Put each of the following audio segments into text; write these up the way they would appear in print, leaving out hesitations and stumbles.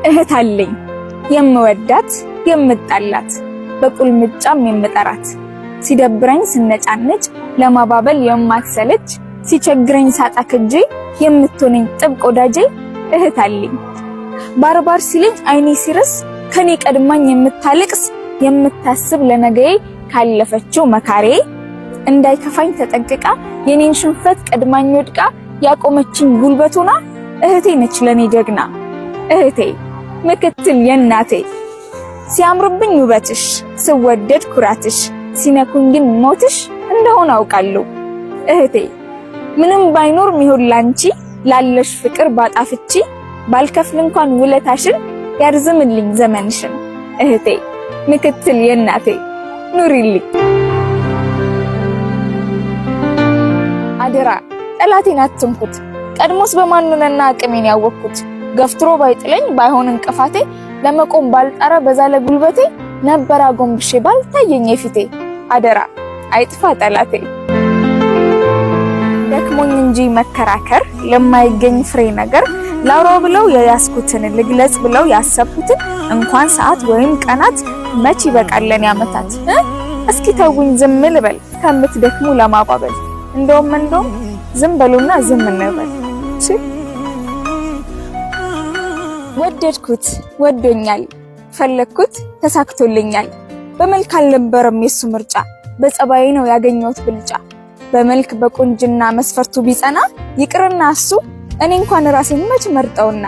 እህት አለኝ የምወዳት የምጣላት በቁልምጫም የምጠራት ሲደብረኝ ስነጫነጭ ለማባበል የማትሰለች ሲቸግረኝ ሳጣ ከጄ የምትሆነኝ ጥብቅ ወዳጄ እህት አለኝ። ባርባር ሲለኝ አይኔ ሲርስ ከኔ ቀድማኝ የምታለቅስ የምታስብ ለነገዬ ካለፈችው መካሬ እንዳይከፋኝ ተጠንቅቃ የኔን ሽንፈት ቀድማኝ ወድቃ ያቆመችኝ ጉልበቱና እህቴ ነች ለኔ ጀግና እህቴ ምክትል የናቴ ሲያምርብኝ ውበትሽ ስወደድ ኩራትሽ ሲነኩኝ ግን ሞትሽ እንደሆነ አውቃለሁ እህቴ ምንም ባይኖር ሚሆን ላንቺ ላለሽ ፍቅር ባጣፍቺ ባልከፍል እንኳን ውለታሽን ያርዝምልኝ ዘመንሽን እህቴ ምክትል የናቴ ኑሪልኝ። አደራ ጠላቴን አትንኩት ቀድሞስ በማንነና አቅሜን ያወቅኩት ገፍትሮ ባይጥለኝ ባይሆን እንቅፋቴ ለመቆም ባልጣራ በዛለ ጉልበቴ ነበር አጎንብሼ ባልታየኝ የፊቴ አደራ አይጥፋ ጠላቴ። ደክሞኝ እንጂ መከራከር ለማይገኝ ፍሬ ነገር ላውራው ብለው የያስኩትን ልግለጽ ብለው ያሰብኩትን እንኳን ሰዓት ወይም ቀናት መች ይበቃለን ያመታት እስኪ ተውኝ ዝም ልበል ከምትደክሙ ለማባበል እንደውም ዝም በሉና ዝም እንበል። ወደድኩት ወዶኛል ፈለኩት ተሳክቶልኛል በመልክ አልነበረም የሱ ምርጫ በጸባይ ነው ያገኘሁት ብልጫ በመልክ በቁንጅና መስፈርቱ ቢጸና ይቅርና እሱ እኔ እንኳን ራሴን መች መርጠውና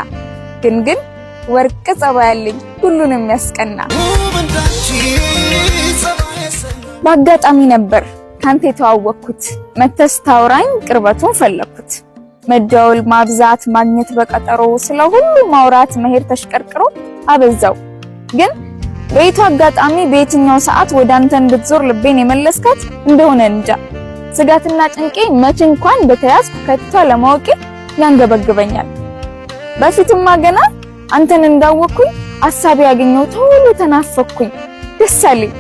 ግን ወርቅ ጸባይ አለኝ ሁሉንም ያስቀና። በአጋጣሚ ነበር ካንተ የተዋወቅኩት መተስ ታውራኝ ቅርበቱን ፈለኩት መደወል ማብዛት ማግኘት በቀጠሮ ስለሁሉ ማውራት መሄድ ተሽቀርቅሮ አበዛው ግን በይቱ አጋጣሚ በየትኛው ሰዓት ወደ አንተ እንድትዞር ልቤን የመለስካት እንደሆነ እንጃ ስጋትና ጭንቄ መች እንኳን በተያዝኩ ከቷ ለማወቅ ያንገበግበኛል። በፊትማ ገና አንተን እንዳወቅኩኝ አሳቢ ያገኘው ቶሎ ተናፈቅኩኝ ደስ አለኝ።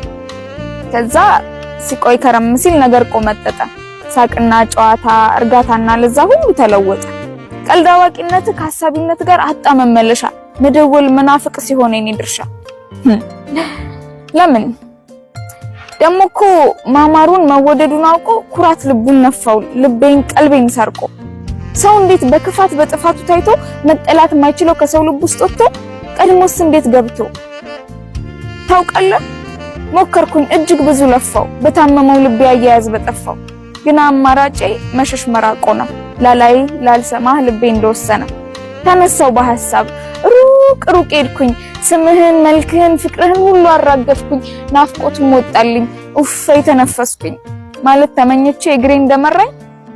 ከዛ ሲቆይ ከረም ሲል ነገር ቆመጠጠ ሳቅና ጨዋታ እርጋታና ለዛ ሁሉ ተለወጠ። ቀልድ አዋቂነት ከሐሳቢነት ጋር አጣ መመለሻ መደወል መናፍቅ ሲሆን የኔ ድርሻ ለምን ደሞኮ ማማሩን መወደዱን አውቆ ኩራት ልቡን ነፋው ልቤን ቀልቤን ሰርቆ ሰው እንዴት በክፋት በጥፋቱ ታይቶ መጠላት የማይችለው ከሰው ልብ ውስጥ ወጥቶ ቀድሞስ እንዴት ገብቶ ታውቃለህ ሞከርኩኝ እጅግ ብዙ ለፋው በታመመው ልቤ አያያዝ በጠፋው ግን አማራጬ መሸሽ መራቆ ነው ላላይ ላልሰማህ ልቤ እንደወሰነ ተነሳው በሐሳብ ሩቅ ሄድኩኝ ስምህን መልክህን ፍቅርህን ሁሉ አራገፍኩኝ ናፍቆቱም ወጣልኝ ኡፈይ ተነፈስኩኝ ማለት ተመኘቼ እግሬ እንደመራኝ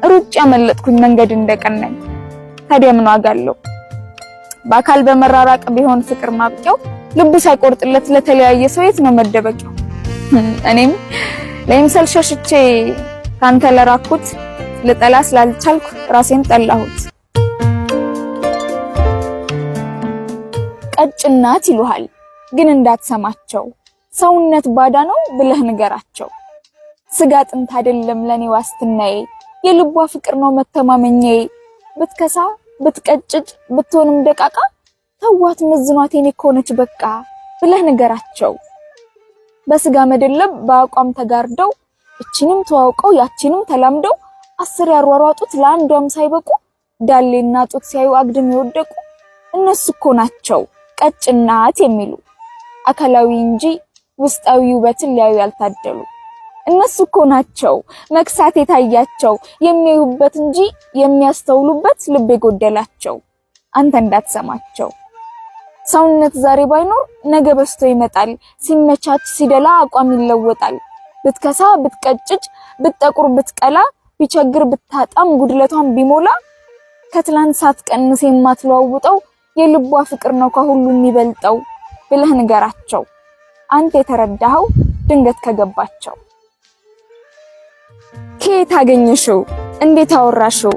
ሩጭ ያመለጥኩኝ መንገድ እንደቀናኝ ታዲያ ምን ዋጋ አለው በአካል በመራራቅ ቢሆን ፍቅር ማብቂያው ልቡ ሳይቆርጥለት ለተለያየ ሰው የት ነው መደበቂያው እኔም ለምሳሌ ሸሽቼ ካንተ ለራኩት ልጠላ ስላልቻልኩ ራሴን ጠላሁት። ቀጭናት ይሉሃል ግን እንዳትሰማቸው ሰውነት ባዳ ነው ብለህ ንገራቸው ስጋ ጥንት አይደለም ለኔ ዋስትናዬ የልቧ ፍቅር ነው መተማመኛዬ ብትከሳ ብትቀጭጭ ብትሆንም ደቃቃ ተዋት መዝኗት የኔ ኮነች በቃ ብለህ ንገራቸው በስጋ መደለብ በአቋም ተጋርደው እቺንም ተዋውቀው ያቺንም ተላምደው አስር ያሯሯጡት ለአንዷም ሳይበቁ ዳሌና ጡት ሲያዩ አግድም ይወደቁ እነሱ እኮ ናቸው ቀጭናት የሚሉ አካላዊ እንጂ ውስጣዊ ውበትን ሊያዩ ያልታደሉ እነሱ እኮ ናቸው መክሳት የታያቸው የሚያዩበት እንጂ የሚያስተውሉበት ልብ የጎደላቸው አንተ እንዳትሰማቸው ሰውነት ዛሬ ባይኖር ነገ በስቶ ይመጣል ሲመቻች ሲደላ አቋም ይለወጣል ብትከሳ ብትቀጭጭ ብትጠቁር ብትቀላ ቢቸግር ብታጣም ጉድለቷን ቢሞላ ከትላንት ሳትቀንስ የማትለዋውጠው የልቧ ፍቅር ነው ከሁሉ የሚበልጠው ብለህ ንገራቸው አንተ የተረዳኸው ድንገት ከገባቸው። ከየት አገኘሽው እንዴት አወራሽው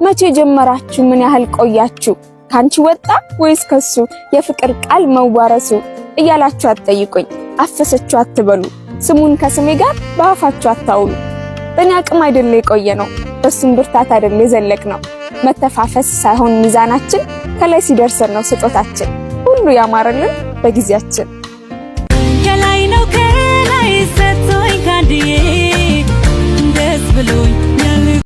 መቼ ጀመራችሁ ምን ያህል ቆያችሁ ካንቺ ወጣ ወይስ ከሱ የፍቅር ቃል መዋረሱ እያላችሁ አትጠይቁኝ አፈሰችሁ አትበሉ ስሙን ከስሜ ጋር በአፋችሁ አታውሉ በእኔ አቅም አይደለ የቆየ ነው በሱም ብርታት አይደለ የዘለቅ ነው መተፋፈስ ሳይሆን ሚዛናችን ከላይ ሲደርስ ነው ስጦታችን ሁሉ ያማረልን በጊዜያችን።